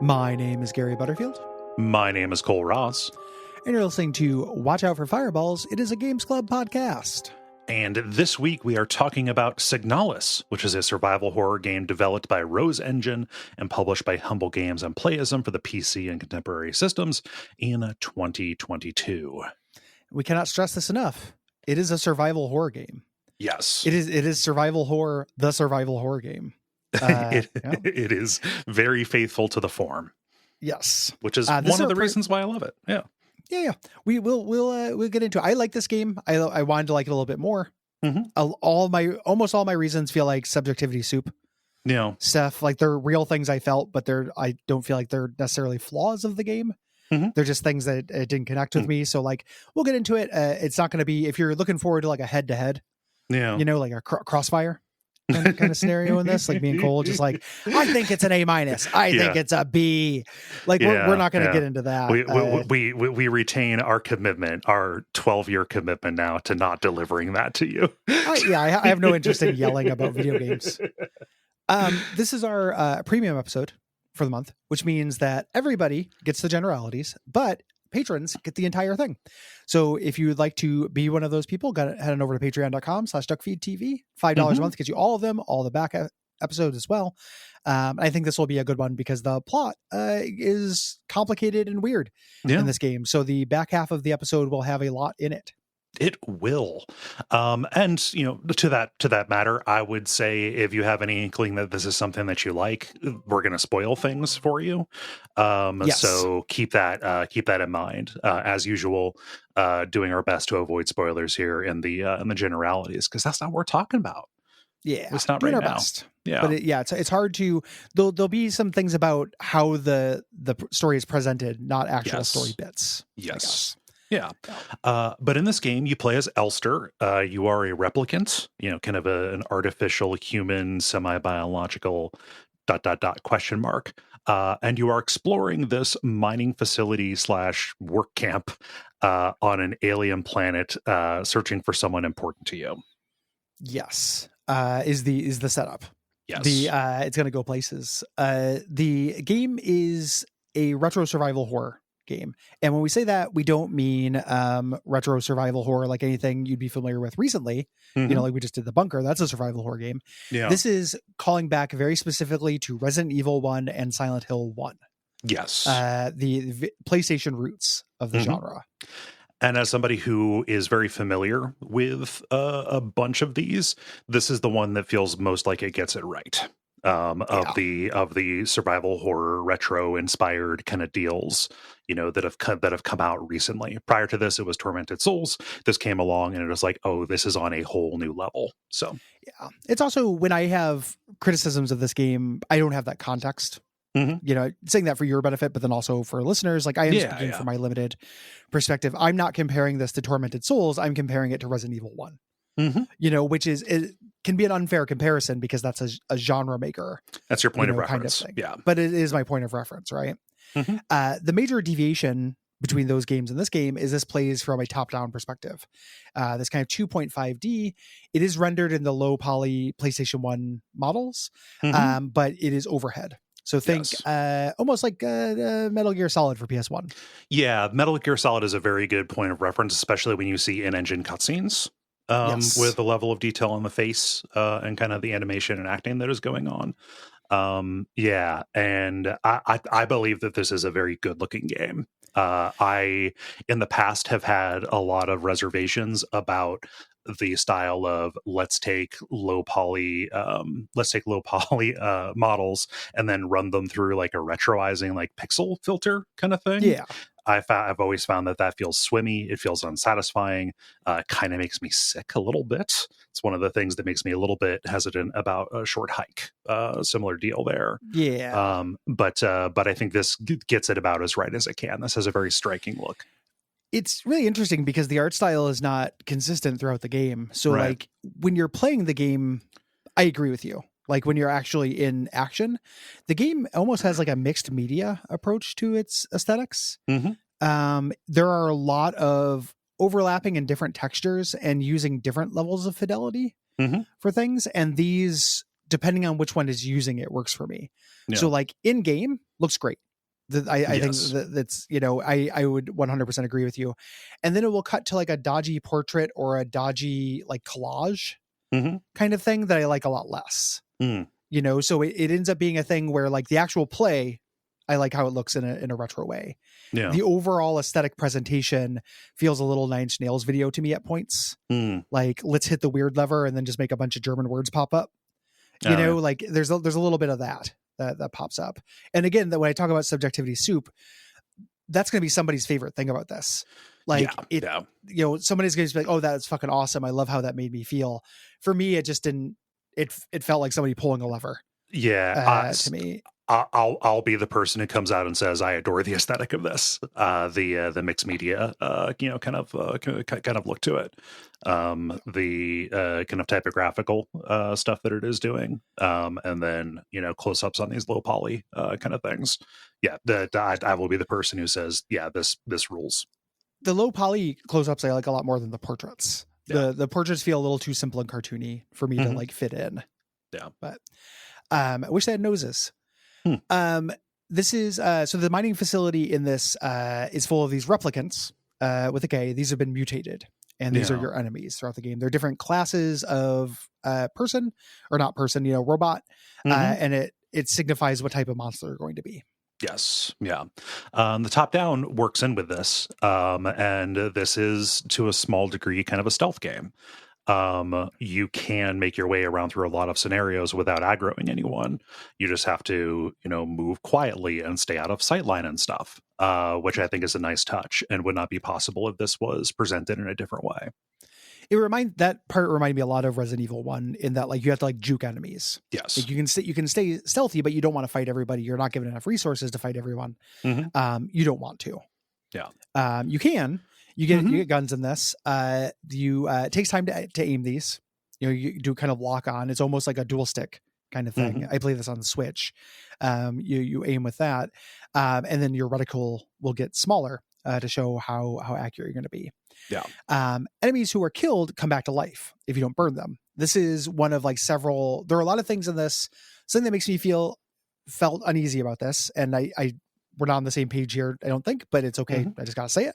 My name is Gary Butterfield. My name is Cole Ross. And you're listening to Watch Out for Fireballs. It is a Games Club podcast. And this week we are talking about Signalis, which is a survival horror game developed by Rose Engine and published by Humble Games and Playism for the PC and contemporary systems in 2022. We cannot stress this enough. It is a survival horror game. Yes. It is survival horror, the survival horror game. It is very faithful to the form. Yes. Which is one of the reasons why I love it. Yeah. Yeah. We'll get into it. I like this game. I wanted to like it a little bit more. Mm-hmm. Almost all my reasons feel like subjectivity soup. Yeah. Stuff like they're real things I felt, but I don't feel like they're necessarily flaws of the game. Mm-hmm. They're just things that didn't connect with me. So like, we'll get into it. It's not going to be, if you're looking forward to like a head to head, like a crossfire kind of scenario in this, like me and Cole just like, I think it's an A-. I think it's a B. Like we're not going to get into that. We retain our commitment, our 12-year commitment now to not delivering that to you. I have no interest in yelling about video games. This is our premium episode for the month, which means that everybody gets the generalities, but patrons get the entire thing. So if you would like to be one of those people, head on over to patreon.com/Duckfeed.tv. $5 a month gets you all of them, all the back episodes as well. I think this will be a good one because the plot is complicated and weird in this game. So the back half of the episode will have a lot in it. It will. And to that matter, I would say if you have any inkling that this is something that you like, we're going to spoil things for you. Yes. So keep that in mind. As usual, doing our best to avoid spoilers here in the generalities, because that's not what we're talking about. Yeah, it's not right now. Best. Yeah, but it's hard to. There'll be some things about how the story is presented, not actual story bits. Yes. Yeah. But in this game, you play as Elster. You are a replicant, kind of an artificial human, semi-biological ... question mark. And you are exploring this mining facility / work camp on an alien planet, searching for someone important to you. Yes. Is the setup. Yes. It's going to go places. The game is a retro survival horror game, and when we say that, we don't mean retro survival horror like anything you'd be familiar with recently. Like we just did The Bunker. That's a survival horror game. This is calling back very specifically to Resident Evil 1 and Silent Hill 1. Yes. The PlayStation roots of the genre. And as somebody who is very familiar with a bunch of these, this is the one that feels most like it gets it right. Of the survival horror retro inspired kind of deals, that have come out recently. Prior to this, it was Tormented Souls. This came along and it was like, oh, this is on a whole new level. So it's also, when I have criticisms of this game, I don't have that context. Saying that for your benefit, but then also for listeners, like I am speaking from my limited perspective. I'm not comparing this to Tormented Souls. I'm comparing it to Resident Evil 1. Mhm. Which it can be an unfair comparison because that's a genre maker. That's your point of kind of reference. thing. Yeah. But it is my point of reference, right? Mhm. The major deviation between those games and this game is this plays from a top-down perspective. This kind of 2.5D, it is rendered in the low poly PlayStation 1 models, Mhm. but it is overhead. So think Yes. almost like Metal Gear Solid for PS1. Yeah, Metal Gear Solid is a very good point of reference, especially when you see in-engine cutscenes with Yes. the level of detail on the face and kind of the animation and acting that is going on. Yeah, and I believe that this is a very good-looking game. I, in the past, have had a lot of reservations about the style of let's take low poly models and then run them through like a retroizing like pixel filter kind of thing. Yeah. I've always found that feels swimmy. It feels unsatisfying. Kind of makes me sick a little bit. It's one of the things that makes me a little bit hesitant about a short hike. Similar deal there. Yeah. But I think this gets it about as right as it can. This has a very striking look. It's really interesting because the art style is not consistent throughout the game. So Right. like when you're playing the game, I agree with you. Like when you're actually in action, the game almost has like a mixed media approach to its aesthetics. Mhm. There are a lot of overlapping and different textures and using different levels of fidelity Mhm. for things. And these, depending on which one is using it, works for me. So Yeah. like in game looks great. I think Yes. that's, I would 100% agree with you. And then it will cut to like a dodgy portrait or a dodgy like collage Mhm. kind of thing that I like a lot less. Mm. So it ends up being a thing where like the actual play, I like how it looks in a retro way. Yeah. The overall aesthetic presentation feels a little Nine Inch Nails video to me at points. Mm. Like let's hit the weird lever and then just make a bunch of German words pop up. Oh, yeah. Like there's a little bit of that pops up. And again, that when I talk about subjectivity soup, that's going to be somebody's favorite thing about this. Like somebody's going to be like, oh, that's fucking awesome. I love how that made me feel. For me, it just didn't, it felt like somebody pulling a lever. Yeah. To me. I'll be the person who comes out and says I adore the aesthetic of this, the mixed media, kind of look to it, the kind of typographical stuff that it is doing, and then close ups on these low poly kind of things. Yeah, I will be the person who says, yeah, this rules. The low poly close ups I like a lot more than the portraits. Yeah. The portraits feel a little too simple and cartoony for me to like fit in. Yeah, but I wish they had noses. This is so the mining facility in this is full of these replicants with a K. These have been mutated, and these are your enemies throughout the game. They're different classes of person or not person, robot, and it signifies what type of monster they're going to be. Yes. Yeah. The top down works in with this. And this is to a small degree kind of a stealth game. You can make your way around through a lot of scenarios without aggroing anyone. You just have to, move quietly and stay out of sightline and stuff, which I think is a nice touch and would not be possible if this was presented in a different way. That part reminded me a lot of Resident Evil 1 in that like you have to like juke enemies. Yes. Like you can stay stealthy, but you don't want to fight everybody. You're not given enough resources to fight everyone. Mm-hmm. You don't want to. Yeah. You can. You get guns in this. It takes time to aim these. You do kind of lock on. It's almost like a dual stick kind of thing. I play this on the Switch. You aim with that, and then your reticle will get smaller to show how accurate you're going to be. Yeah. Enemies who are killed come back to life if you don't burn them. This is one of like several. There are a lot of things in this. Something that makes me felt uneasy about this, and we're not on the same page here, I don't think, but it's okay. I just gotta say it.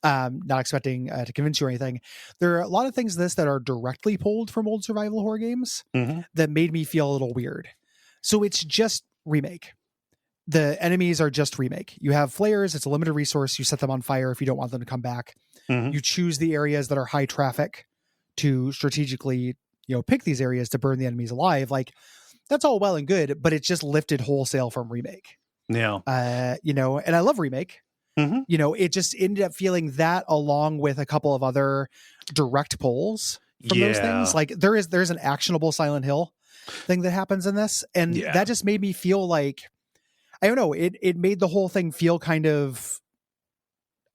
Not expecting to convince you or anything. There are a lot of things in this that are directly pulled from old survival horror games that made me feel a little weird. So it's just remake. The enemies are just remake. You have flares. It's a limited resource. You set them on fire if you don't want them to come back. You choose the areas that are high traffic to strategically, pick these areas to burn the enemies alive. Like that's all well and good, but it's just lifted wholesale from remake. Yeah. And I love remake. It just ended up feeling that along with a couple of other direct pulls from those things. Like there's an actionable Silent Hill thing that happens in this. And that just made me feel like, I don't know, it made the whole thing feel kind of,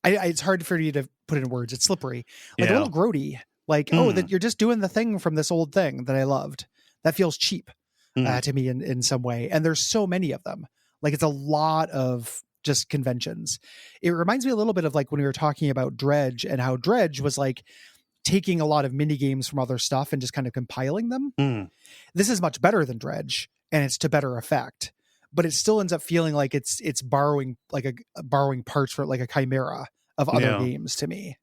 it's hard for you to put it in words. It's slippery, like a little grody. Like, that you're just doing the thing from this old thing that I loved. That feels cheap to me in some way. And there's so many of them. Like, it's a lot of just conventions. It reminds me a little bit of like when we were talking about Dredge and how Dredge was like taking a lot of mini games from other stuff and just kind of compiling them. This is much better than Dredge, and it's to better effect, but it still ends up feeling like it's borrowing borrowing parts for like a chimera of other games to me.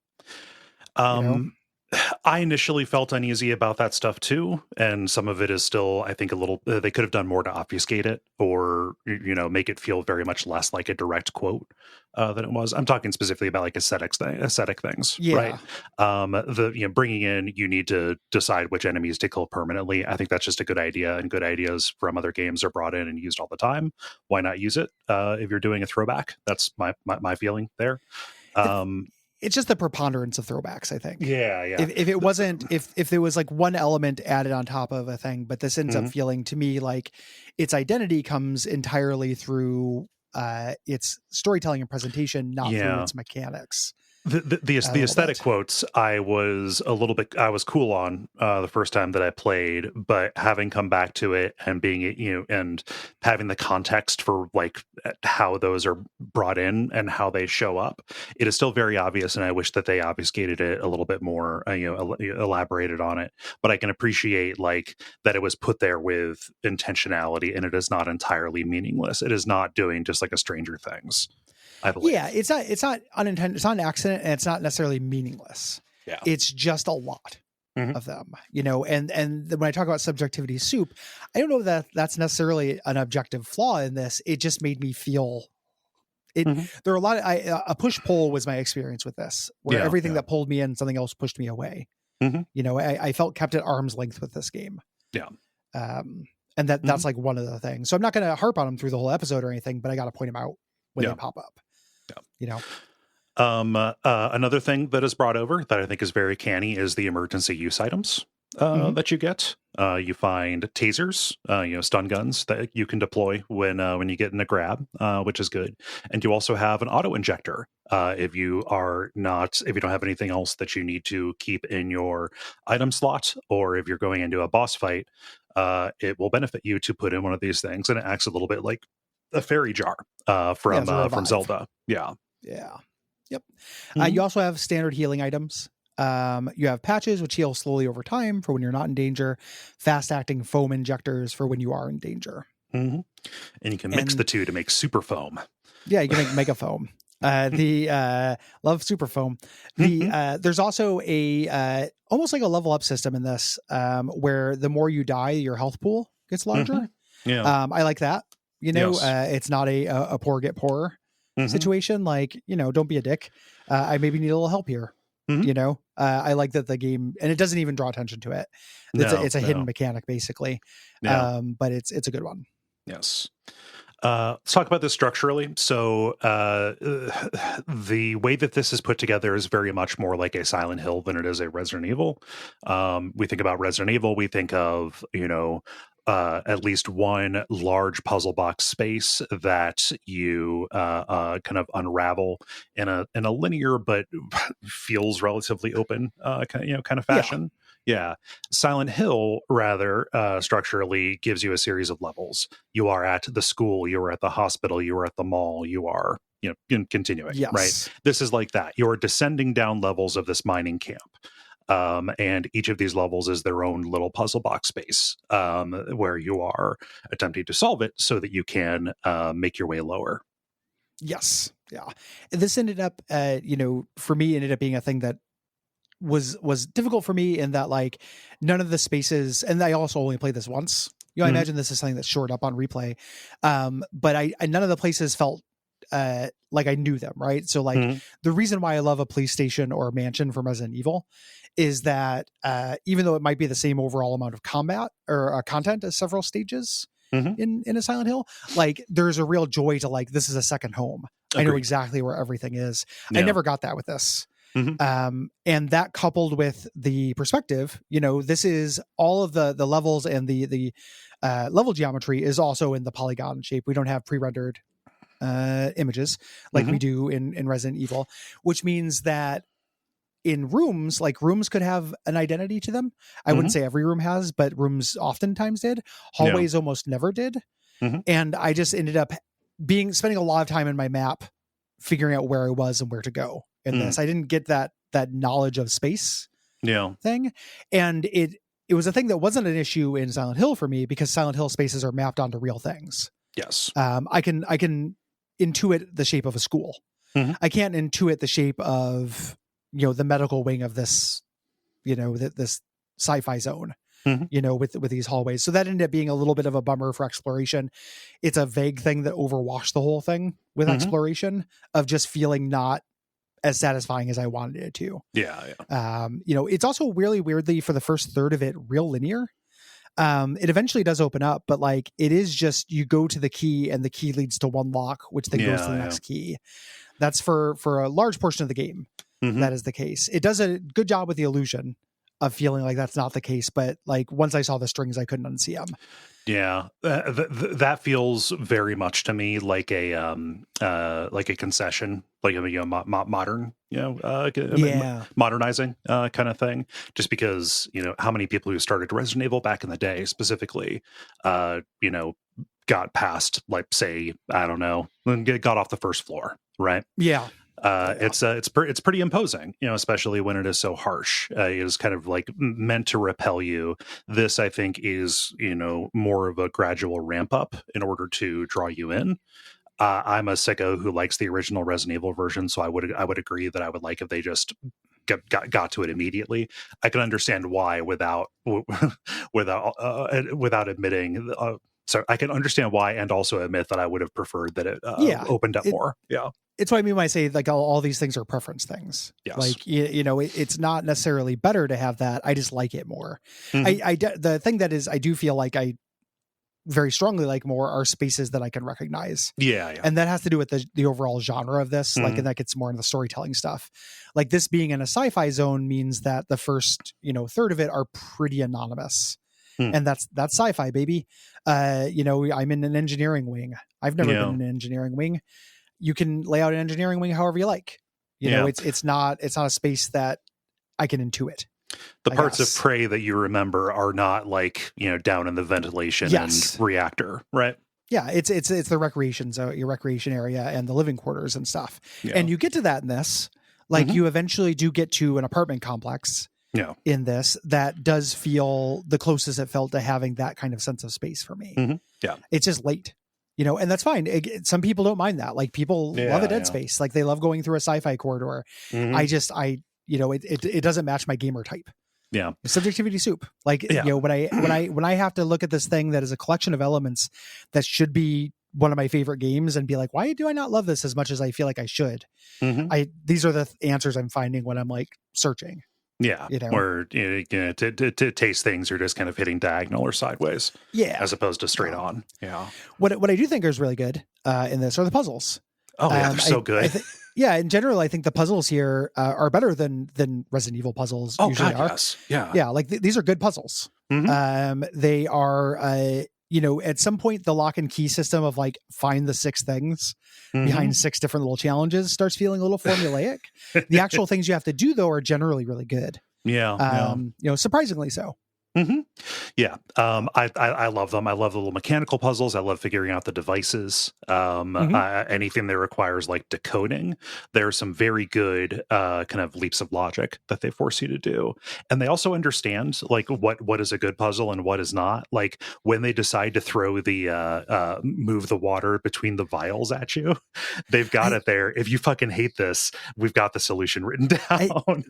I initially felt uneasy about that stuff too, and some of it is still, I think, a little. They could have done more to obfuscate it, or make it feel very much less like a direct quote than it was. I'm talking specifically about like aesthetic things, right? Bringing in, you need to decide which enemies to kill permanently. I think that's just a good idea, and good ideas from other games are brought in and used all the time. Why not use it if you're doing a throwback? That's my feeling there. It's just the preponderance of throwbacks, I think. Yeah. If it wasn't, if there was like one element added on top of a thing, but this ends up feeling to me like its identity comes entirely through its storytelling and presentation, not through its mechanics. The aesthetic quotes, I was cool on the first time that I played, but having come back to it and being, and having the context for like how those are brought in and how they show up, it is still very obvious. And I wish that they obfuscated it a little bit more, elaborated on it. But I can appreciate like that it was put there with intentionality, and it is not entirely meaningless. It is not doing just like a Stranger Things. I believe. Yeah, it's not unintended. It's not an accident, and it's not necessarily meaningless. Yeah, it's just a lot of them, And when I talk about subjectivity soup, I don't know that that's necessarily an objective flaw in this. It just made me feel it. There are a lot of a push pull was my experience with this, where everything that pulled me in, something else pushed me away. I felt kept at arm's length with this game. Yeah, and that's like one of the things. So I'm not going to harp on them through the whole episode or anything, but I got to point them out when they pop up. Another thing that is brought over that I think is very canny is the emergency use items that you get. You find tasers, stun guns that you can deploy when you get in a grab, which is good. And you also have an auto injector if you don't have anything else that you need to keep in your item slot, or if you're going into a boss fight, it will benefit you to put in one of these things, and it acts a little bit like a fairy jar from Zelda. Yeah. Yep. You also have standard healing items. You have patches, which heal slowly over time for when you're not in danger. Fast acting foam injectors for when you are in danger. And you can mix the two to make super foam. Yeah, you can make mega foam. Love super foam. There's also a almost like a level up system in this, where the more you die, your health pool gets larger. I like that. It's not a poor get poorer situation. Like, don't be a dick. I maybe need a little help here. I like that the game, and it doesn't even draw attention to it. It's a hidden mechanic basically. But it's a good one. Yes. Let's talk about this structurally. So the way that this is put together is very much more like a Silent Hill than it is a Resident Evil. We think about Resident Evil, we think of, at least one large puzzle box space that you kind of unravel in a linear but feels relatively open kind of fashion. Yeah. Silent Hill, rather, structurally gives you a series of levels. You are at the school, you are at the hospital, you are at the mall, you are, continuing, right? This is like that. You're descending down levels of this mining camp. And each of these levels is their own little puzzle box space, where you are attempting to solve it so that you can make your way lower. Yes. Yeah. This ended up, for me, ended up being a thing that was difficult for me in that, like, none of the spaces, and I also only played this once. I imagine this is something that's shored up on replay. But I none of the places felt like I knew them, right? So like the reason why I love a police station or a mansion from Resident Evil is that even though it might be the same overall amount of combat or content as several stages in a Silent Hill, like there's a real joy to like, this is a second home. Agreed. I know exactly where everything is. Yeah. I never got that with this. And that coupled with the perspective, this is all of the levels, and the level geometry is also in the polygon shape. We don't have pre-rendered images like we do in Resident Evil, which means that in rooms, like rooms could have an identity to them. I wouldn't say every room has, but rooms oftentimes did. Hallways almost never did. And I just ended up spending a lot of time in my map figuring out where I was and where to go in this. I didn't get that knowledge of space thing. And it was a thing that wasn't an issue in Silent Hill for me, because Silent Hill spaces are mapped onto real things. Yes. I can intuit the shape of a school. I can't intuit the shape of, the medical wing of this, this sci-fi zone, with these hallways. So that ended up being a little bit of a bummer for exploration. It's a vague thing that overwashed the whole thing with exploration, of just feeling not as satisfying as I wanted it to. Yeah. It's also really weirdly, for the first third of it, real linear. It eventually does open up, but like, it is just, you go to the key and the key leads to one lock, which then goes to the next key. That's for a large portion of the game. That is the case. It does a good job with the illusion of feeling like that's not the case, but like, once I saw the strings, I couldn't unsee them. Yeah, that feels very much to me like a concession, like modern, modernizing kind of thing. Just because how many people who started Resident Evil back in the day, specifically, got past, like, say, I don't know, got off the first floor, right? Yeah. It's pretty imposing, especially when it is so harsh. It is kind of like meant to repel you. This, I think, is more of a gradual ramp up in order to draw you in. I'm a sicko who likes the original Resident Evil version, so I would agree that I would like if they just got to it immediately. I can understand why without admitting. So I can understand why, and also admit that I would have preferred that it opened up more. Yeah. It's what I mean when I say, like, all these things are preference things. Yes. Like, it's not necessarily better to have that. I just like it more. The thing that is, I do feel like I very strongly like more are spaces that I can recognize. Yeah. And that has to do with the overall genre of this. Like, and that gets more into the storytelling stuff. Like, this being in a sci-fi zone means that the first, third of it are pretty anonymous. And that's sci-fi, baby. I'm in an engineering wing. I've never been in an engineering wing. You can lay out an engineering wing however you like. It's not a space that I can intuit. The parts of Prey that you remember are not like, down in the ventilation and reactor, right? Yeah, it's the recreation zone, your recreation area, and the living quarters and stuff. Yeah. And you get to that in this. Like, you eventually do get to an apartment complex. Yeah. In this, that does feel the closest it felt to having that kind of sense of space for me. Yeah. It's just late, and that's fine. Some people don't mind that. Like, people love a dead space. Like, they love going through a sci-fi corridor. It doesn't match my gamer type. Yeah. Subjectivity soup. Like, when I have to look at this thing that is a collection of elements that should be one of my favorite games and be like, why do I not love this as much as I feel like I should? These are the answers I'm finding when I'm like searching. Yeah, where to taste things are just kind of hitting diagonal or sideways, as opposed to straight on. Yeah. What I do think is really good in this are the puzzles. Oh yeah, they're so good. In general, I think the puzzles here are better than Resident Evil puzzles usually are. Yes. Yeah. Yeah, like these are good puzzles. They are, at some point the lock and key system of like find the 6 things behind 6 different little challenges starts feeling a little formulaic. The actual things you have to do though are generally really good. Yeah. Surprisingly so. Yeah. I love them. I love the little mechanical puzzles. I love figuring out the devices. Anything that requires like decoding. There are some very good kind of leaps of logic that they force you to do. And they also understand like what is a good puzzle and what is not. Like when they decide to throw the move the water between the vials at you, they've got it there. If you fucking hate this, we've got the solution written down.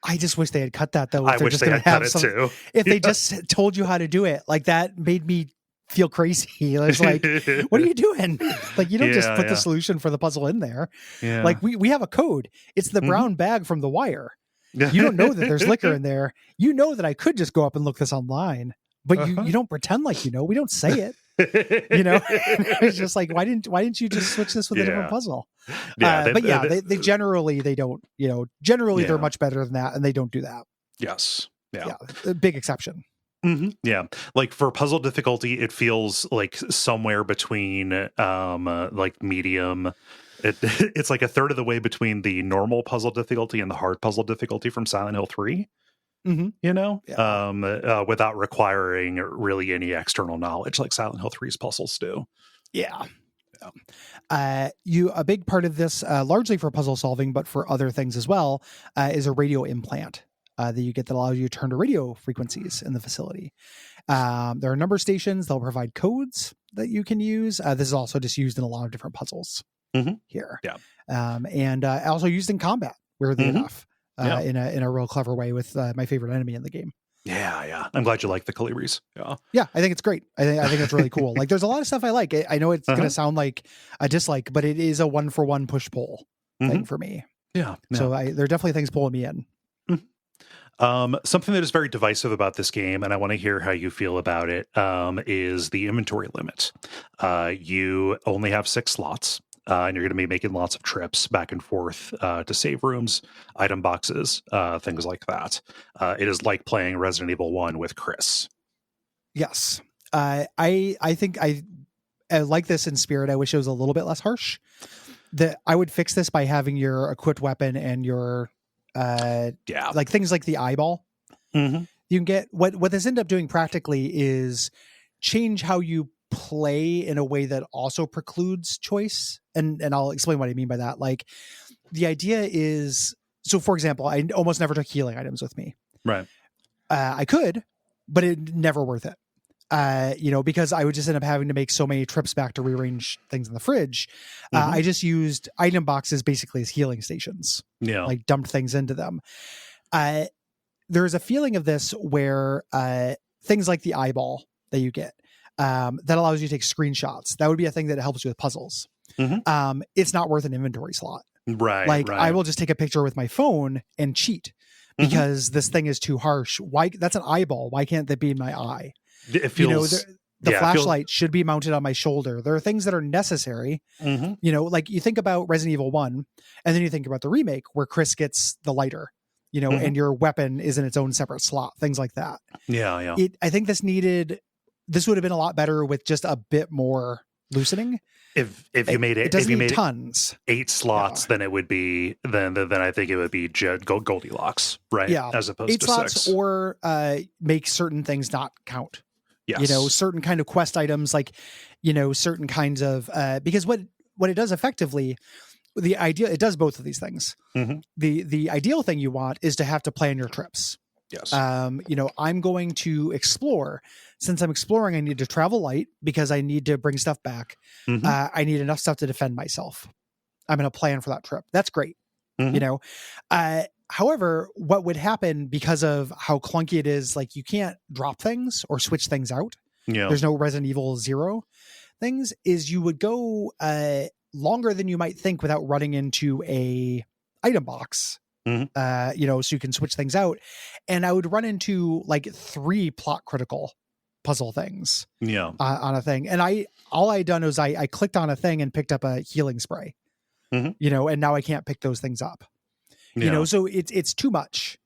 I just wish they had cut that though. I wish they had cut it too. If they just told you how to do it, like that made me feel crazy. It's like, what are you doing? Like, you don't just put the solution for the puzzle in there. Yeah. Like we have a code. It's the brown bag from The Wire. You don't know that there's liquor in there. You know that I could just go up and look this online, but you don't pretend like we don't say it. It's just like, why didn't you just switch this with a different puzzle? They generally don't. Generally they're much better than that, and they don't do that. Yes. Yeah, a big exception. Yeah, like for puzzle difficulty, it feels like somewhere between like medium It's like a third of the way between the normal puzzle difficulty and the hard puzzle difficulty from Silent Hill 3. Mm-hmm. You know, Yeah. without requiring really any external knowledge like Silent Hill 3's puzzles do. Yeah. A big part of this, largely for puzzle solving, but for other things as well, is a radio implant that you get that allows you to turn to radio frequencies in the facility. There are a number of stations. They'll provide codes that you can use. This is also just used in a lot of different puzzles here. Yeah. And also used in combat, weirdly enough, in a real clever way with my favorite enemy in the game. Yeah. I'm glad you like the Calibris. Yeah, I think it's great. I think it's really cool. Like, there's a lot of stuff I like. I know it's going to sound like a dislike, but it is a 1-for-1 push-pull thing for me. Yeah. So there are definitely things pulling me in. Something that is very divisive about this game, and I want to hear how you feel about it, is the inventory limit. You only have 6 slots. And you're going to be making lots of trips back and forth to save rooms, item boxes, things like that. It is like playing Resident Evil 1 with Chris. Yes. I think I like this in spirit. I wish it was a little bit less harsh. I would fix this by having your equipped weapon and your like things like the eyeball. You can get what this ended up doing practically is change how you play in a way that also precludes choice. And I'll explain what I mean by that. Like, the idea is, so for example, I almost never took healing items with me. Right. I could, but it never worth it. Because I would just end up having to make so many trips back to rearrange things in the fridge. I just used item boxes basically as healing stations. Yeah. Like, dumped things into them. There's a feeling of this where things like the eyeball that you get, that allows you to take screenshots. That would be a thing that helps you with puzzles. It's not worth an inventory slot. Right. Like, I will just take a picture with my phone and cheat because this thing is too harsh. Why? That's an eyeball. Why can't that be my eye? It feels, the flashlight should be mounted on my shoulder. There are things that are necessary. Like, you think about Resident Evil 1, and then you think about the remake where Chris gets the lighter, and your weapon is in its own separate slot, things like that. Yeah. I think this would have been a lot better with just a bit more loosening. If you made it, doesn't need tons. 8 slots, then it would be then I think it would be Goldilocks, right? Yeah, as opposed 8 to slots, 6, or make certain things not count. Yes. Certain kind of quest items, like certain kinds of because what it does effectively, the idea, it does both of these things. The ideal thing you want is to have to plan your trips. Yes. I'm going to explore. Since I'm exploring, I need to travel light because I need to bring stuff back. I need enough stuff to defend myself. I'm going to plan for that trip. That's great. However, what would happen because of how clunky it is, like, you can't drop things or switch things out. Yeah. There's no Resident Evil 0 things, is you would go longer than you might think without running into a item box. So you can switch things out. And I would run into like 3 plot critical puzzle things on a thing. And all I done was I clicked on a thing and picked up a healing spray, and now I can't pick those things up, so it's too much.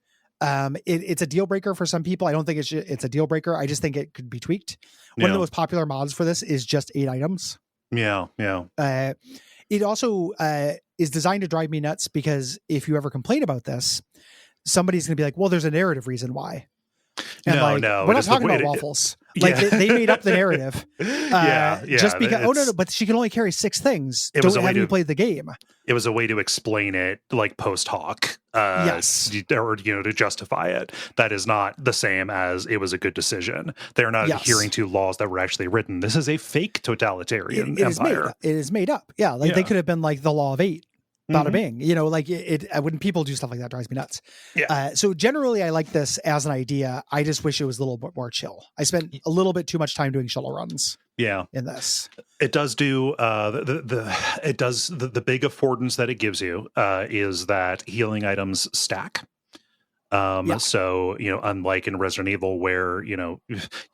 It's a deal breaker for some people. I don't think it's a deal breaker. I just think it could be tweaked. One of the most popular mods for this is just 8 items. Yeah. It also is designed to drive me nuts because if you ever complain about this, somebody's going to be like, well, there's a narrative reason why. And no. We're not talking about waffles. Like, they made up the narrative. Just because, but she can only carry 6 things. Don't have you played the game. It was a way to explain it, like, post hoc. Yes. Or, to justify it. That is not the same as it was a good decision. They're not adhering to laws that were actually written. This is a fake totalitarian empire. It is made up. Yeah. Like, they could have been like the law of 8. Bada bing, when people do stuff like that, drives me nuts. So generally I like this as an idea. I just wish it was a little bit more chill. I spent a little bit too much time doing shuttle runs. In this, it does do the big affordance that it gives you is that healing items stack. So, unlike in Resident Evil where, you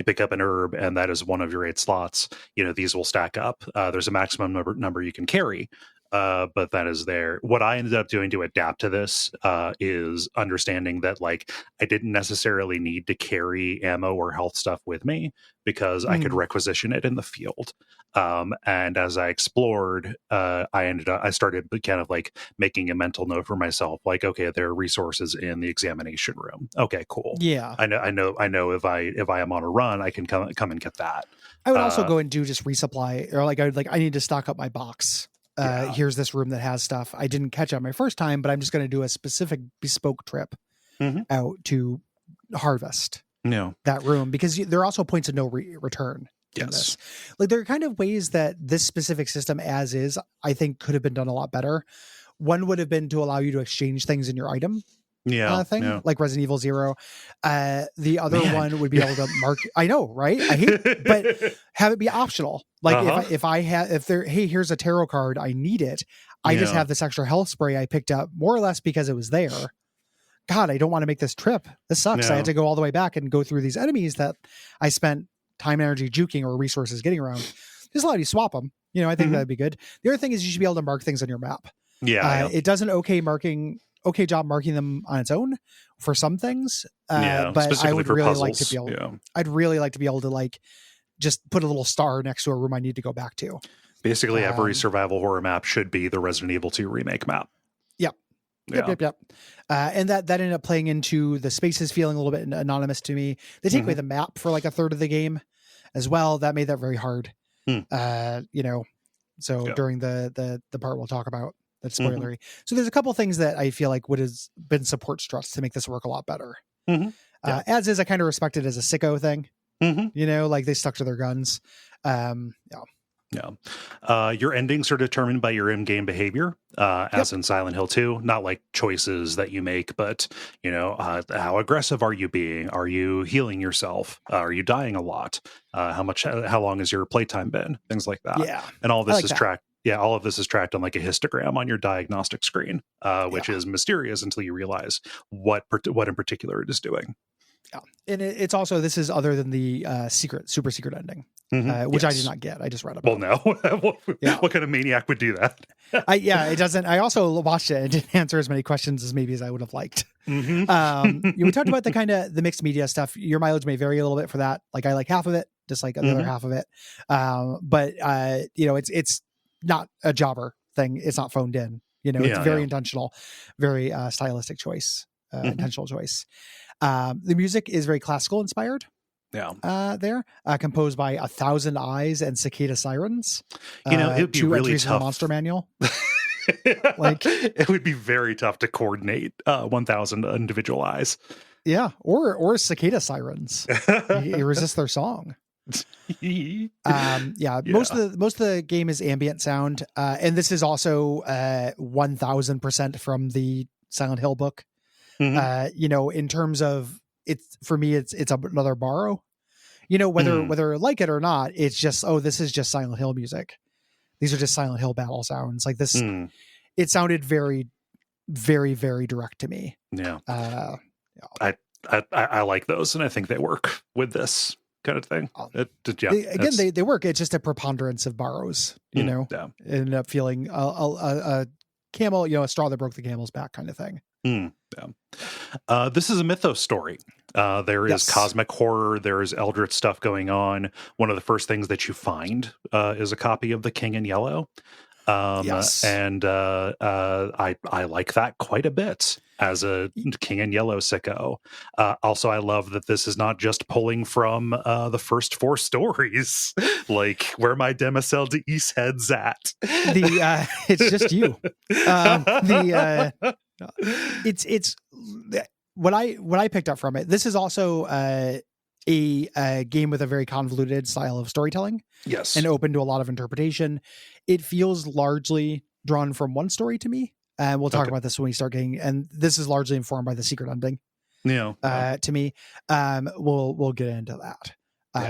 pick up an herb and that is one of your 8 slots, these will stack up. There's a maximum number you can carry. but that is there. What I ended up doing to adapt to this is understanding that like I didn't necessarily need to carry ammo or health stuff with me because I could requisition it in the field. And as I explored, I started kind of like making a mental note for myself, like, okay, there are resources in the examination room. Okay, cool. Yeah. I know if I am on a run, I can come and get that. I would also go and do just resupply, or like I need to stock up my box. Here's this room that has stuff. I didn't catch it my first time, but I'm just going to do a specific bespoke trip out to harvest that room, because there are also points of no return. Yes. Like there are kind of ways that this specific system as is, I think could have been done a lot better. One would have been to allow you to exchange things in your item. Like Resident Evil 0. The other one would be able to mark. I know, right? I hate it, but have it be optional. Like hey, here's a tarot card, I need it. I just have this extra health spray I picked up more or less because it was there. God, I don't want to make this trip. This sucks. I had to go all the way back and go through these enemies that I spent time and energy juking or resources getting around. Just allow you to swap them. I think that'd be good. The other thing is you should be able to mark things on your map. It does an okay job marking them on its own for some things. But I would really like to be able, I'd really like to be able to like just put a little star next to a room I need to go back to. Basically every survival horror map should be the Resident Evil 2 remake map. Yep. And that ended up playing into the spaces feeling a little bit anonymous to me. They take away the map for like a third of the game as well. That made that very hard. During the part we'll talk about that's spoilery. So there's a couple things that I feel like would have been support struts to make this work a lot better. As is, I kind of respect it as a sicko thing. Like they stuck to their guns. Your endings are determined by your in-game behavior, as in Silent Hill 2, not like choices that you make, but how aggressive are you being? Are you healing yourself? Are you dying a lot? How long has your playtime been? Things like that. And all this is tracked. All of this is tracked on like a histogram on your diagnostic screen, which is mysterious until you realize what in particular it is doing. And it's also, this is other than the super secret ending, which I did not get. I just read about. Well, no. What kind of maniac would do that? It doesn't. I also watched it and didn't answer as many questions as maybe as I would have liked. We talked about the mixed media stuff. Your mileage may vary a little bit for that. Like I like half of it, just like the other half of it. But it's not a jobber thing. It's not phoned in. It's very intentional, very stylistic choice, intentional choice. The music is very classical inspired. Composed by 1,000 Eyes and Cicada Sirens. It'd be really tough. Monster manual. It would be very tough to coordinate 1,000 individual eyes. Yeah, or Cicada Sirens. You resist their song. Most of the game is ambient sound, and this is also 1,000% from the Silent Hill book. In terms of for me, it's another borrow. Whether like it or not, it's just this is just Silent Hill music. These are just Silent Hill battle sounds. Like this, it sounded very, very, very direct to me. I like those, and I think they work with this kind of thing. They work. It's just a preponderance of borrows. Ended up feeling a camel, a straw that broke the camel's back kind of thing. This is a mythos story. There is cosmic horror. There is eldritch stuff going on. One of the first things that you find is a copy of The King in Yellow. And I like that quite a bit as a King in Yellow sicko. Also, I love that this is not just pulling from the first 4 stories, like where my demoiselle d'East head's at. It's just you. It's what I picked up from it. This is also a game with a very convoluted style of storytelling. Yes. And open to a lot of interpretation. It feels largely drawn from one story to me. And we'll talk about this when we start getting, and this is largely informed by the secret ending. To me. We'll get into that.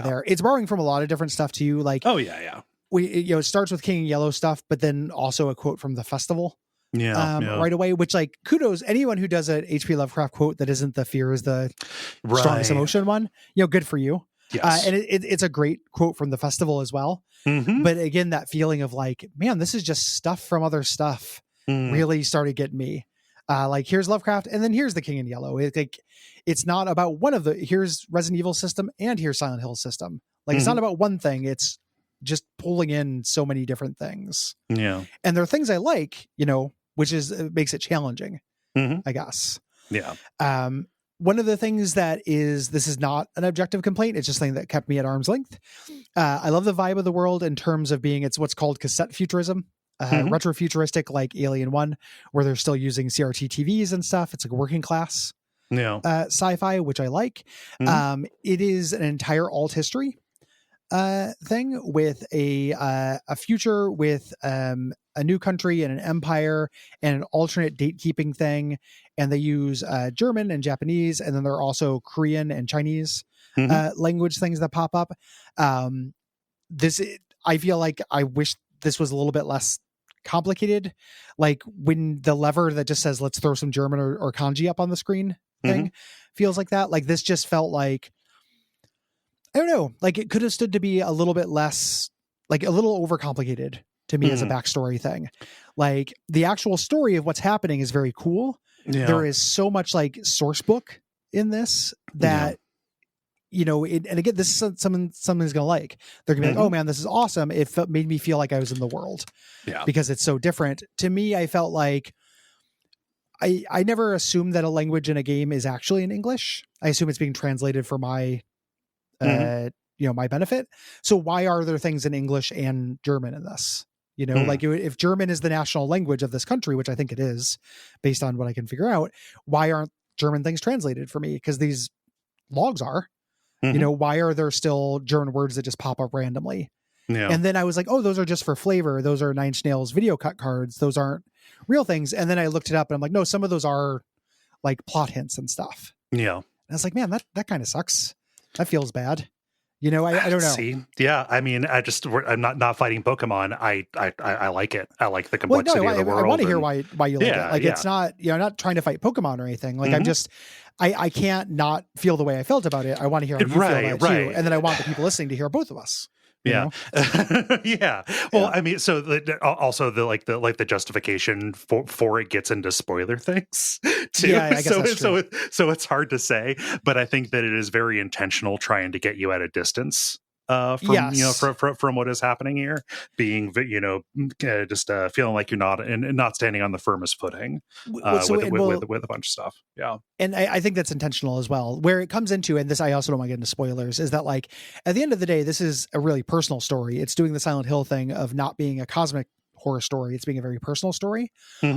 There. It's borrowing from a lot of different stuff too. Like, it starts with King in Yellow stuff, but then also a quote from the festival. Right away, which like kudos anyone who does an HP Lovecraft quote that isn't the fear is the strongest emotion one, good for you. Yes. And it's a great quote from the festival as well. Mm-hmm. But again, that feeling of like, man, this is just stuff from other stuff really started getting me. Like, here's Lovecraft, and then here's The King in Yellow. It's not about one of the, here's Resident Evil system, and here's Silent Hill system. Like, it's not about one thing. It's just pulling in so many different things. Yeah. And there are things I like, which makes it challenging, I guess. Yeah. One of the things this is not an objective complaint. It's just something that kept me at arm's length. I love the vibe of the world in terms of it's what's called cassette futurism, retrofuturistic, like Alien 1, where they're still using CRT TVs and stuff. It's like a working class sci-fi, which I like. It is an entire alt history thing with a future with a new country and an empire and an alternate date keeping thing, and they use German and Japanese, and then there are also Korean and Chinese language things that pop up. I feel like I wish this was a little bit less complicated, like when the lever that just says let's throw some German or kanji up on the screen thing feels like that. Like, this just felt like, I don't know, like it could have stood to be a little bit less, like a little overcomplicated to me as a backstory thing. Like, the actual story of what's happening is very cool. There is so much like source book in this that, and again, this is someone's going to like. They're going to be like, oh man, this is awesome. It made me feel like I was in the world because it's so different. To me, I felt like I never assume that a language in a game is actually in English. I assume it's being translated for my my benefit. So why are there things in English and German in this? Like, if German is the national language of this country, which I think it is based on what I can figure out, why aren't German things translated for me? Because these logs are, why are there still German words that just pop up randomly? And then I was like, oh, those are just for flavor. Those are Nine Inch Nails video cut cards. Those aren't real things. And then I looked it up and I'm like, no, some of those are like plot hints and stuff. Yeah. And I was like, man, that kind of sucks. That feels bad. I don't know. See, yeah. I mean, I'm not fighting Pokemon. I like it. I like the complexity of the world. I want to hear why you like it. Like, it's not, I'm not trying to fight Pokemon or anything. Like, I'm just, I can't not feel the way I felt about it. I want to hear how you feel about it too. And then I want the people listening to hear both of us. Yeah. Yeah. Well, I mean, so also the justification for it gets into spoiler things too. Yeah, I guess that's true. So it's hard to say, but I think that it is very intentional trying to get you at a distance from what is happening here, being just feeling like you're not standing on the firmest footing with a bunch of stuff. Yeah, and I think that's intentional as well. Where it comes into, and this I also don't want to get into spoilers, is that like at the end of the day, this is a really personal story. It's doing the Silent Hill thing of not being a cosmic horror story. It's being a very personal story.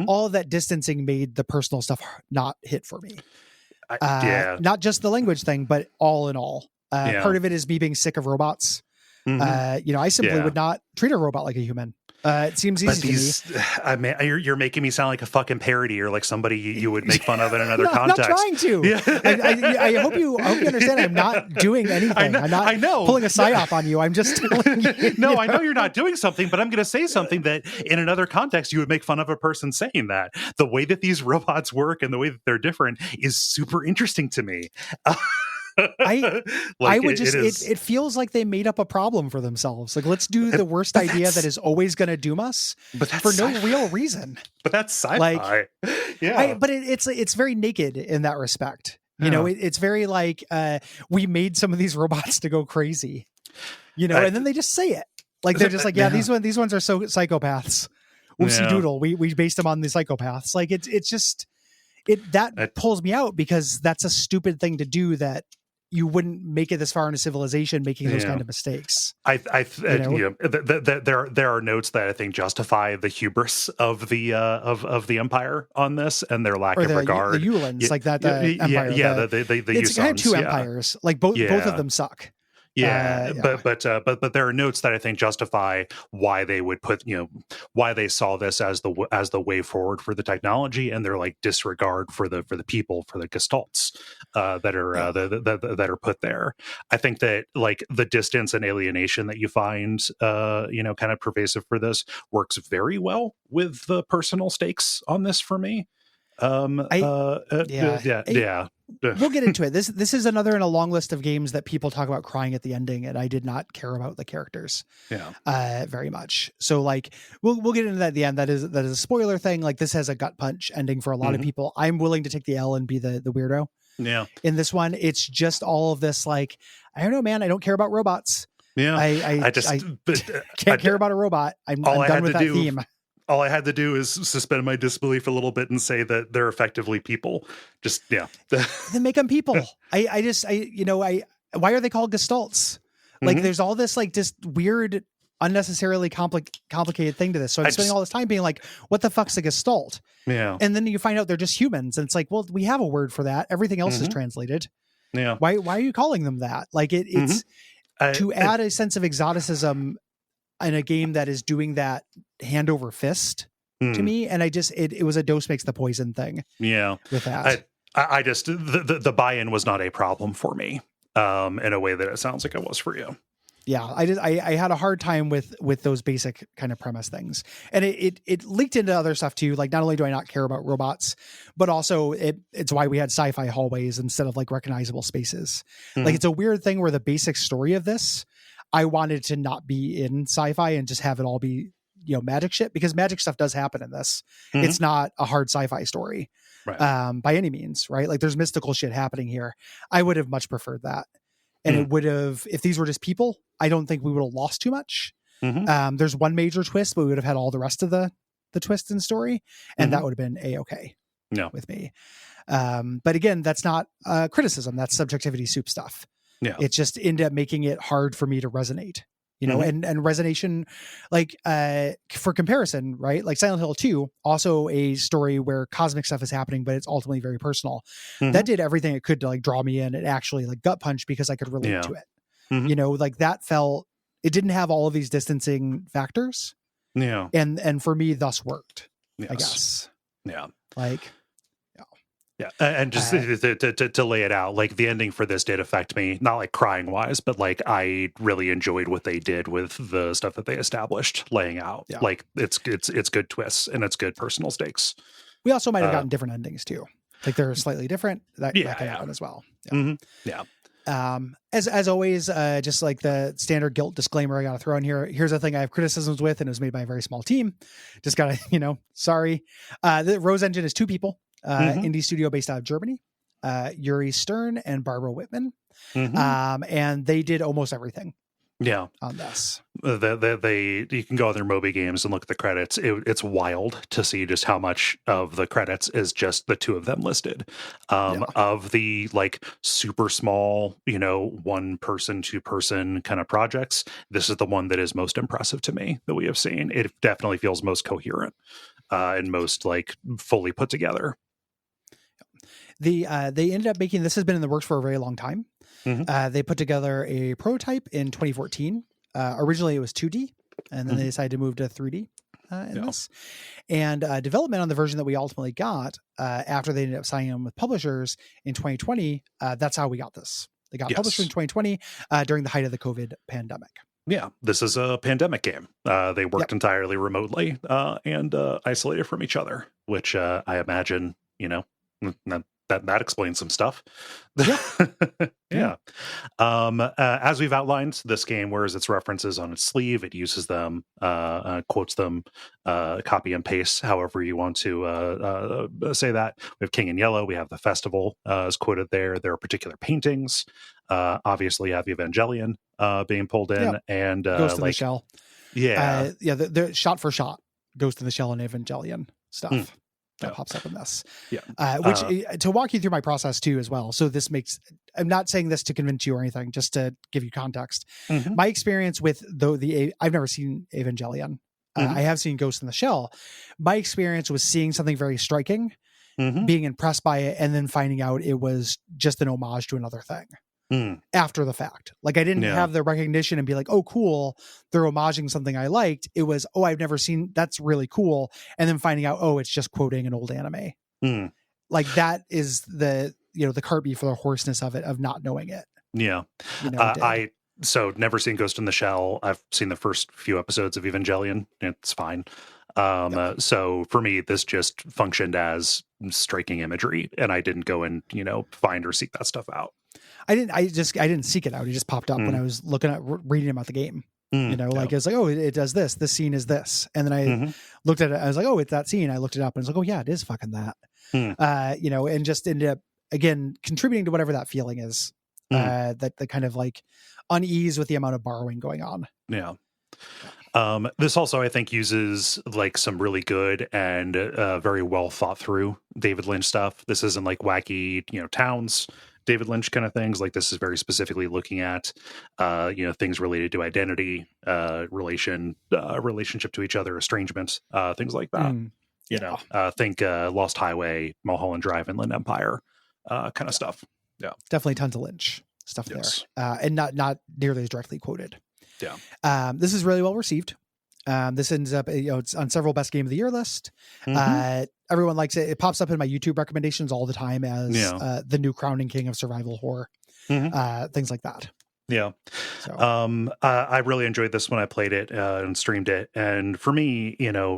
All of that distancing made the personal stuff not hit for me. Not just the language thing, but all in all. Part of it is me being sick of robots. I simply would not treat a robot like a human. It seems easy to me. I mean, you're making me sound like a fucking parody or like somebody you would make fun of in another context. I'm not trying to. Yeah. I hope you understand. I'm not doing anything. I'm not pulling a psyop on you. I'm just telling you. No, I know you're not doing something, but I'm going to say something that in another context you would make fun of a person saying that. The way that these robots work and the way that they're different is super interesting to me. It feels like they made up a problem for themselves. Like, let's do the worst idea that is always going to doom us, but for no real reason. But that's sci-fi. Like, but it's very naked in that respect. It's very like we made some of these robots to go crazy, and then they just say it. Like, they're just like, these ones are so psychopaths. Whoopsie doodle. We based them on the psychopaths. Like, it's just that pulls me out because that's a stupid thing to do that you wouldn't make it this far into civilization making those kind of mistakes. There are notes that I think justify the hubris of the empire on this and their lack of regard. The Yulins, like that empire. The it's kind of two empires. Like both of them suck. But there are notes that I think justify why they would why they saw this as the way forward for the technology and their like disregard for the people, for the gestalts that are put there. I think that like the distance and alienation that you find kind of pervasive for this works very well with the personal stakes on this for me. we'll get into it. This is another in a long list of games that people talk about crying at the ending, and I did not care about the characters very much. So like we'll get into that at the end. That is a spoiler thing. Like this has a gut punch ending for a lot of people. I'm willing to take the L and be the weirdo. Yeah. In this one, it's just all of this like, I don't know, man, I don't care about robots. Yeah. I can't care about a robot. I'm done with that theme. All I had to do is suspend my disbelief a little bit and say that they're effectively people. Just, yeah. Then make them people. Why are they called gestalts? Like there's all this like just weird, unnecessarily complicated thing to this. So I'm spending all this time being like, what the fuck's a gestalt? Yeah. And then you find out they're just humans. And it's like, well, we have a word for that. Everything else is translated. Yeah. Why are you calling them that? Like it's to add a sense of exoticism in a game that is doing that hand over fist to me. And it was a dose makes the poison thing. Yeah. With that. I just, the buy-in was not a problem for me in a way that it sounds like it was for you. Yeah. I had a hard time with those basic kind of premise things. And it leaked into other stuff too. Like not only do I not care about robots, but also it's why we had sci-fi hallways instead of like recognizable spaces. Like it's a weird thing where the basic story of this, I wanted to not be in sci-fi and just have it all be, magic shit, because magic stuff does happen in this. It's not a hard sci-fi story by any means, right? Like there's mystical shit happening here. I would have much preferred that. And it would have, if these were just people, I don't think we would have lost too much. There's one major twist, but we would have had all the rest of the twists in story. And that would have been A-okay with me. But again, that's not criticism. That's subjectivity soup stuff. Yeah. It just ended up making it hard for me to resonate, and resonation, like, for comparison, right? Like Silent Hill 2, also a story where cosmic stuff is happening, but it's ultimately very personal. That did everything it could to like draw me in and actually like gut punch because I could relate to it. Like that it didn't have all of these distancing factors. Yeah. And for me, thus worked, I guess. Yeah. Like, yeah, and just to lay it out, like the ending for this did affect me, not like crying wise, but like I really enjoyed what they did with the stuff that they established, laying out. Yeah. Like it's good twists and it's good personal stakes. We also might have gotten different endings too. Like they're slightly different. That can happen as well. Yeah. As always, just like the standard guilt disclaimer I got to throw in here. Here's a thing I have criticisms with, and it was made by a very small team. Just gotta, sorry. The Rose Engine is 2 people. Indie studio based out of Germany, Yuri Stern and Barbara Whitman. And they did almost everything. Yeah. On this. You can go on their Moby Games and look at the credits. It's wild to see just how much of the credits is just the 2 of them listed. Of the like super small, 1-person, 2-person kind of projects, this is the one that is most impressive to me that we have seen. It definitely feels most coherent and most like fully put together. They ended up making, this has been in the works for a very long time. They put together a prototype in 2014. Originally it was 2D, and then they decided to move to 3D in this. And development on the version that we ultimately got after they ended up signing them with publishers in 2020, that's how we got this. They got published in 2020 during the height of the COVID pandemic. Yeah, this is a pandemic game. They worked entirely remotely and isolated from each other, which I imagine, that explains some stuff. Yeah. As we've outlined, this game wears its references on its sleeve. It uses them, quotes them, copy and paste, however you want to say that. We have King in Yellow. We have the festival is quoted there. There are particular paintings. Obviously, you have Evangelion being pulled in, and Ghost in the Shell. Yeah, the shot for shot, Ghost in the Shell and Evangelion stuff. That pops up in this. Which to walk you through my process too as well. So this makes, I'm not saying this to convince you or anything, just to give you context. My experience with I've never seen Evangelion. I have seen Ghost in the Shell. My experience was seeing something very striking, being impressed by it, and then finding out it was just an homage to another thing. After the fact. Like I didn't have the recognition and be like, oh, cool, they're homaging something I liked. It was, oh, I've never seen, that's really cool. And then finding out, oh, it's just quoting an old anime. Like that is the cart before the hoarseness of it, of not knowing it. Yeah. So never seen Ghost in the Shell. I've seen the first few episodes of Evangelion. It's fine. So for me, this just functioned as striking imagery, and I didn't go and find or seek that stuff out. I didn't seek it out. It just popped up when I was looking at reading about the game. Like it's like, oh, it does this. This scene is this, and then I looked at it. I was like, oh, it's that scene. I looked it up, and I was like, oh yeah, it is fucking that. And just ended up again contributing to whatever that feeling is. That the kind of like unease with the amount of borrowing going on. Yeah. This also, I think, uses like some really good and very well thought through David Lynch stuff. This isn't like wacky, towns David Lynch kind of things. Like this is very specifically looking at, things related to identity, relationship to each other, estrangement, things like that. Think Lost Highway, Mulholland Drive, Inland Empire, kind of stuff. Yeah, definitely tons of Lynch stuff there, and not nearly as directly quoted. Yeah. This is really well received. This ends up, it's on several best game of the year list. Everyone likes it. It pops up in my YouTube recommendations all the time as the new crowning king of survival horror, things like that. Yeah. So. I really enjoyed this when I played it and streamed it. And for me,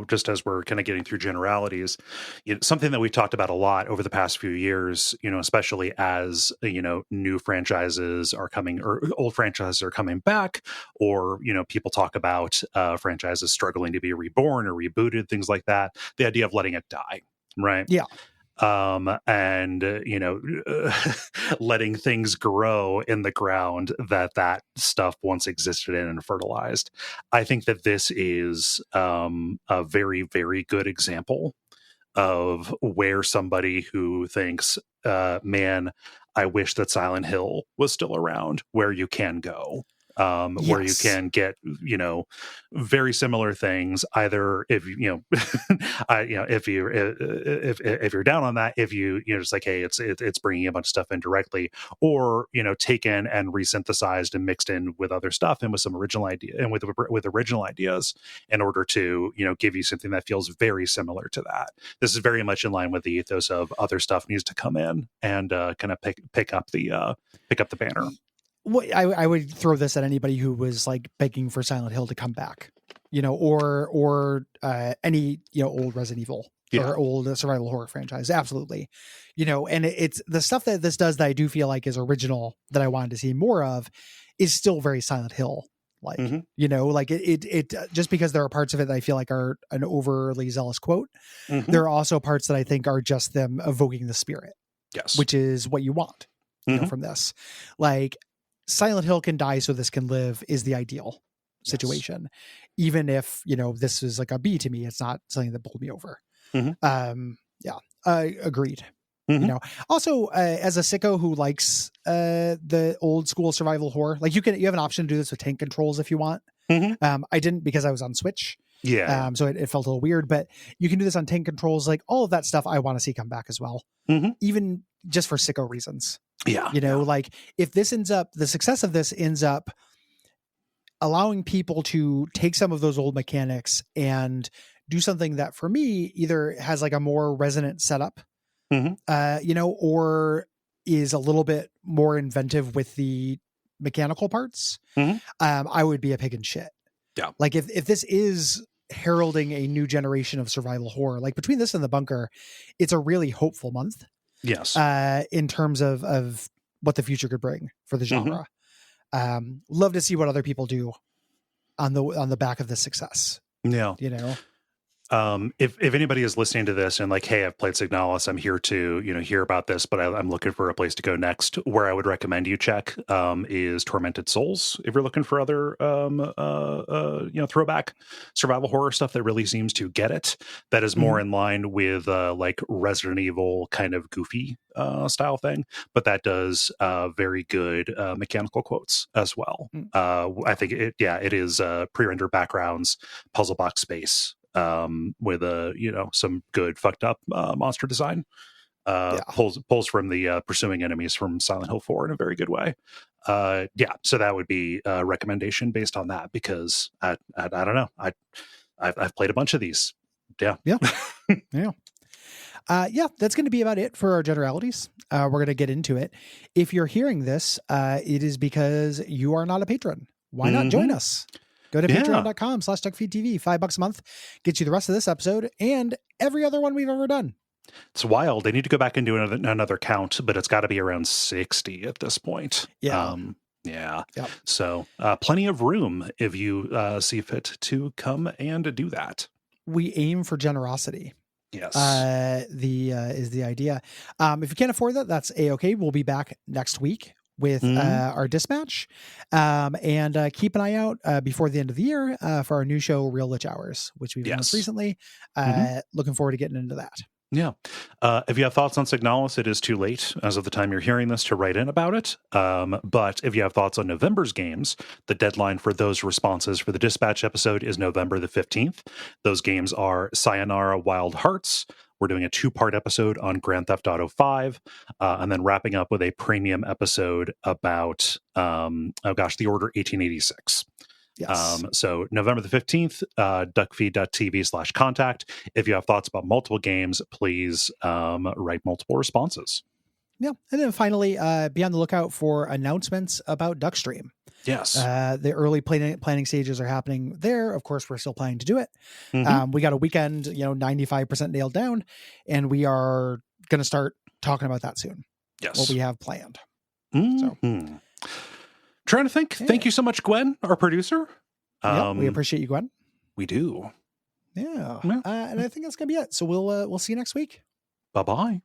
just as we're kind of getting through generalities, something that we've talked about a lot over the past few years, especially as, new franchises are coming or old franchises are coming back, or, people talk about franchises struggling to be reborn or rebooted, things like that. The idea of letting it die. Right. Yeah. Letting things grow in the ground that stuff once existed in and fertilized. I think that this is a very, very good example of where somebody who thinks, man, I wish that Silent Hill was still around, where you can go. Where you can get, very similar things. Either if if you're down on that, if just like, hey, it's bringing a bunch of stuff in directly, or taken and resynthesized and mixed in with other stuff and with some original idea and with original ideas in order to give you something that feels very similar to that. This is very much in line with the ethos of other stuff needs to come in and kind of pick up the banner. Well, I would throw this at anybody who was like begging for Silent Hill to come back, or any old Resident Evil or old survival horror franchise. Absolutely, and it's the stuff that this does that I do feel like is original that I wanted to see more of is still very Silent Hill like. Like it just because there are parts of it that I feel like are an overly zealous quote. There are also parts that I think are just them evoking the spirit, which is what you want from this, like. Silent Hill can die so this can live is the ideal situation. Even if, this is like a B to me, it's not something that bowled me over. Agreed. Also as a sicko who likes the old school survival horror, like you have an option to do this with tank controls if you want. I didn't because I was on Switch. So it felt a little weird, but you can do this on tank controls, like all of that stuff I want to see come back as well. Even just for sicko reasons. Like if this ends up, the success of this ends up allowing people to take some of those old mechanics and do something that for me either has like a more resonant setup, or is a little bit more inventive with the mechanical parts. I would be a pig in shit. Like if this is heralding a new generation of survival horror, like between this and The Bunker, it's a really hopeful month. In terms of what the future could bring for the genre. Love to see what other people do on the back of this success. If anybody is listening to this and like, hey, I've played Signalis, I'm here to hear about this, but I'm looking for a place to go next. Where I would recommend you check is Tormented Souls. If you're looking for other throwback survival horror stuff that really seems to get it, that is more in line with like Resident Evil kind of goofy style thing, but that does very good mechanical quotes as well. I think it is pre-rendered backgrounds, puzzle box space. With some good fucked up monster design, pulls from the pursuing enemies from Silent Hill 4 in a very good way. So that would be a recommendation based on that, because I don't know, I've played a bunch of these. That's going to be about it for our generalities. We're going to get into it. If you're hearing this, it is because you are not a patron. Why not join us? Go to patreon.com/Duckfeed.tv. $5 a month gets you the rest of this episode and every other one we've ever done. It's wild. They need to go back and do another count, but it's got to be around 60 at this point. Yeah. Yeah. Yep. So plenty of room if you see fit to come and do that. We aim for generosity. Yes. Is the idea. If you can't afford that, that's A-okay. We'll be back next week with our dispatch. And keep an eye out before the end of the year for our new show, Real Lich Hours, which we've announced recently. Looking forward to getting into that. Yeah. If you have thoughts on Signalis, it is too late as of the time you're hearing this to write in about it. But if you have thoughts on November's games, the deadline for those responses for the dispatch episode is November the 15th. Those games are Sayonara Wild Hearts. We're doing a 2-part episode on Grand Theft Auto 5, and then wrapping up with a premium episode about, The Order 1886. Yes. So November the 15th, Duckfeed.tv/contact. If you have thoughts about multiple games, please write multiple responses. Yeah. And then finally, be on the lookout for announcements about Duckstream. Yes. The early planning stages are happening there. Of course, we're still planning to do it. We got a weekend, 95% nailed down, and we are going to start talking about that soon. Yes. What we have planned. So. Trying to think. Yeah. Thank you so much, Gwen, our producer. We appreciate you, Gwen. We do. Yeah. And I think that's going to be it. So we'll see you next week. Bye-bye.